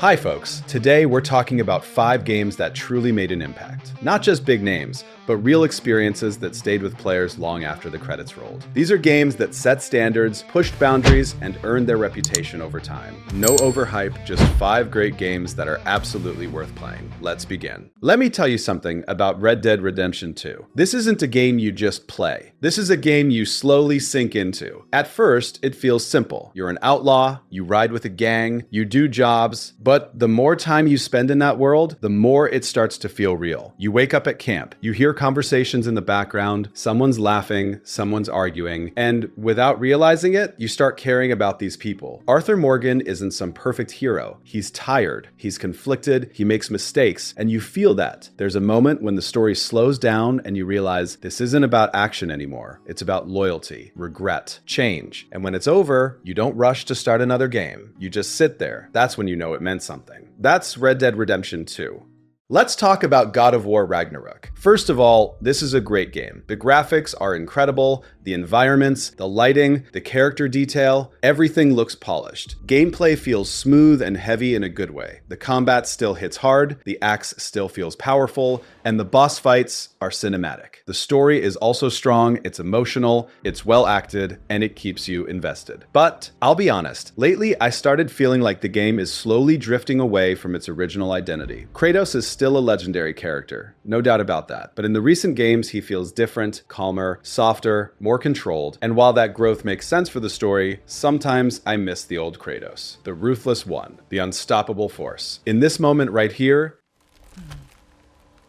Hi folks, today we're talking about 5 games that truly made an impact. Not just big names, but real experiences that stayed with players long after the credits rolled. These are games that set standards, pushed boundaries, and earned their reputation over time. No overhype, just 5 great games that are absolutely worth playing. Let's begin. Let me tell you something about Red Dead Redemption 2. This isn't a game you just play. This is a game you slowly sink into. At first, it feels simple. You're an outlaw, you ride with a gang, you do jobs, but the more time you spend in that world, the more it starts to feel real. You wake up at camp, you hear conversations in the background, someone's laughing, someone's arguing, and without realizing it, you start caring about these people. Arthur Morgan isn't some perfect hero. He's tired, he's conflicted, he makes mistakes, and you feel that. There's a moment when the story slows down and you realize this isn't about action anymore. It's about loyalty, regret, change. And when it's over, you don't rush to start another game. You just sit there. That's when you know it meant something. That's Red Dead Redemption 2. Let's talk about God of War Ragnarök. First of all, this is a great game. The graphics are incredible, the environments, the lighting, the character detail, everything looks polished. Gameplay feels smooth and heavy in a good way. The combat still hits hard, the axe still feels powerful, and the boss fights are cinematic. The story is also strong, it's emotional, it's well acted, and it keeps you invested. But I'll be honest, lately I started feeling like the game is slowly drifting away from its original identity. Kratos is still a legendary character, no doubt about that. But in the recent games, he feels different, calmer, softer, more controlled. And while that growth makes sense for the story, sometimes I miss the old Kratos, the ruthless one, the unstoppable force. In this moment right here,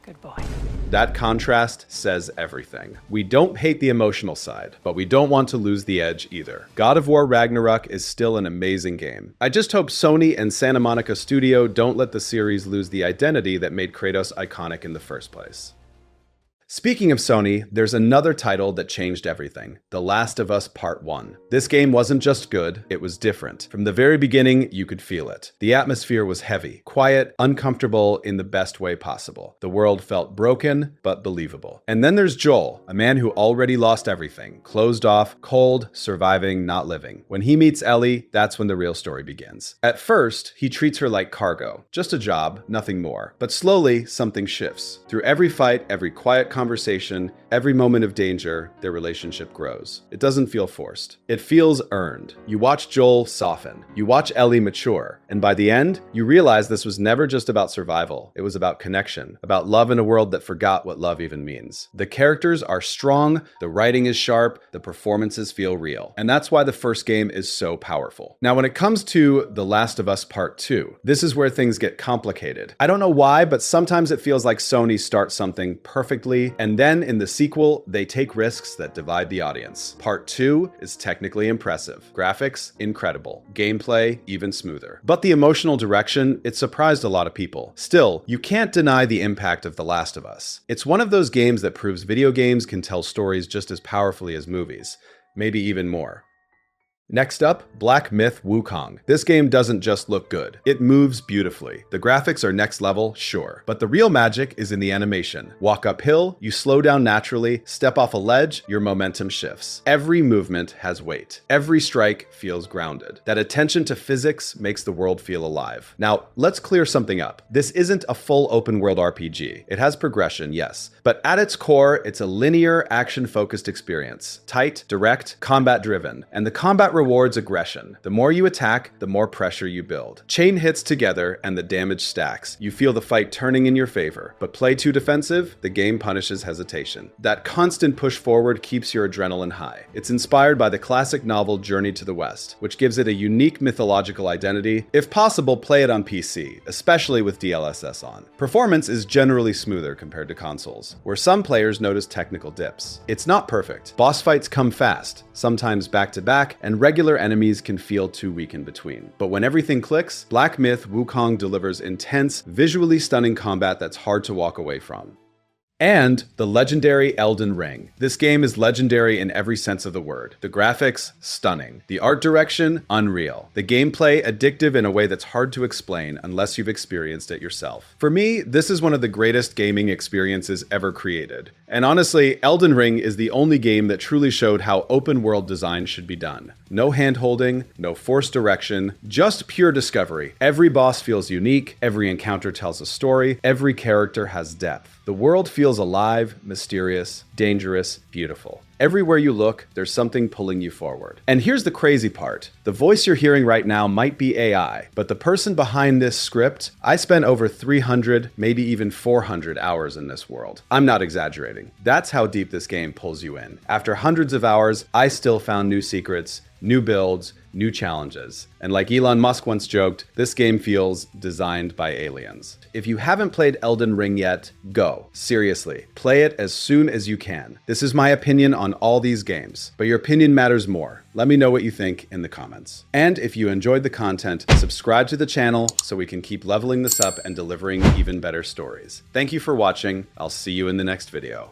good boy. That contrast says everything. We don't hate the emotional side, but we don't want to lose the edge either. God of War Ragnarök is still an amazing game. I just hope Sony and Santa Monica Studio don't let the series lose the identity that made Kratos iconic in the first place. Speaking of Sony, there's another title that changed everything, The Last of Us Part 1. This game wasn't just good, it was different. From the very beginning, you could feel it. The atmosphere was heavy, quiet, uncomfortable in the best way possible. The world felt broken, but believable. And then there's Joel, a man who already lost everything, closed off, cold, surviving, not living. When he meets Ellie, that's when the real story begins. At first, he treats her like cargo, just a job, nothing more. But slowly, something shifts. Through every fight, every quiet conversation, every moment of danger, their relationship grows. It doesn't feel forced. It feels earned. You watch Joel soften. You watch Ellie mature. And by the end, you realize this was never just about survival. It was about connection, about love in a world that forgot what love even means. The characters are strong, the writing is sharp, the performances feel real. And that's why the first game is so powerful. Now, when it comes to The Last of Us Part 2, this is where things get complicated. I don't know why, but sometimes it feels like Sony starts something perfectly, and then in the sequel, they take risks that divide the audience. Part 2 is technically impressive. Graphics, incredible. Gameplay, even smoother. But the emotional direction, it surprised a lot of people. Still, you can't deny the impact of The Last of Us. It's one of those games that proves video games can tell stories just as powerfully as movies. Maybe even more. Next up, Black Myth Wukong. This game doesn't just look good, it moves beautifully. The graphics are next level, sure, but the real magic is in the animation. Walk uphill, you slow down naturally, step off a ledge, your momentum shifts. Every movement has weight. Every strike feels grounded. That attention to physics makes the world feel alive. Now, let's clear something up. This isn't a full open world RPG. It has progression, yes, but at its core, it's a linear, action-focused experience. Tight, direct, combat-driven, and the combat rewards aggression. The more you attack, the more pressure you build. Chain hits together and the damage stacks. You feel the fight turning in your favor, but play too defensive, the game punishes hesitation. That constant push forward keeps your adrenaline high. It's inspired by the classic novel Journey to the West, which gives it a unique mythological identity. If possible, play it on PC, especially with DLSS on. Performance is generally smoother compared to consoles, where some players notice technical dips. It's not perfect. Boss fights come fast, sometimes back to back, and regular enemies can feel too weak in between. But when everything clicks, Black Myth Wukong delivers intense, visually stunning combat that's hard to walk away from. And the legendary Elden Ring. This game is legendary in every sense of the word. The graphics, stunning. The art direction, unreal. The gameplay, addictive in a way that's hard to explain unless you've experienced it yourself. For me, this is one of the greatest gaming experiences ever created. And honestly, Elden Ring is the only game that truly showed how open world design should be done. No hand-holding, no forced direction, just pure discovery. Every boss feels unique, every encounter tells a story, every character has depth. The world feels alive, mysterious, dangerous, beautiful. Everywhere you look, there's something pulling you forward. And here's the crazy part. The voice you're hearing right now might be AI, but the person behind this script, I spent over 300, maybe even 400 hours in this world. I'm not exaggerating. That's how deep this game pulls you in. After hundreds of hours, I still found new secrets, new builds, new challenges. And like Elon Musk once joked, this game feels designed by aliens. If you haven't played Elden Ring yet, go. Seriously, play it as soon as you can. This is my opinion on all these games, but your opinion matters more. Let me know what you think in the comments. And if you enjoyed the content, subscribe to the channel so we can keep leveling this up and delivering even better stories. Thank you for watching. I'll see you in the next video.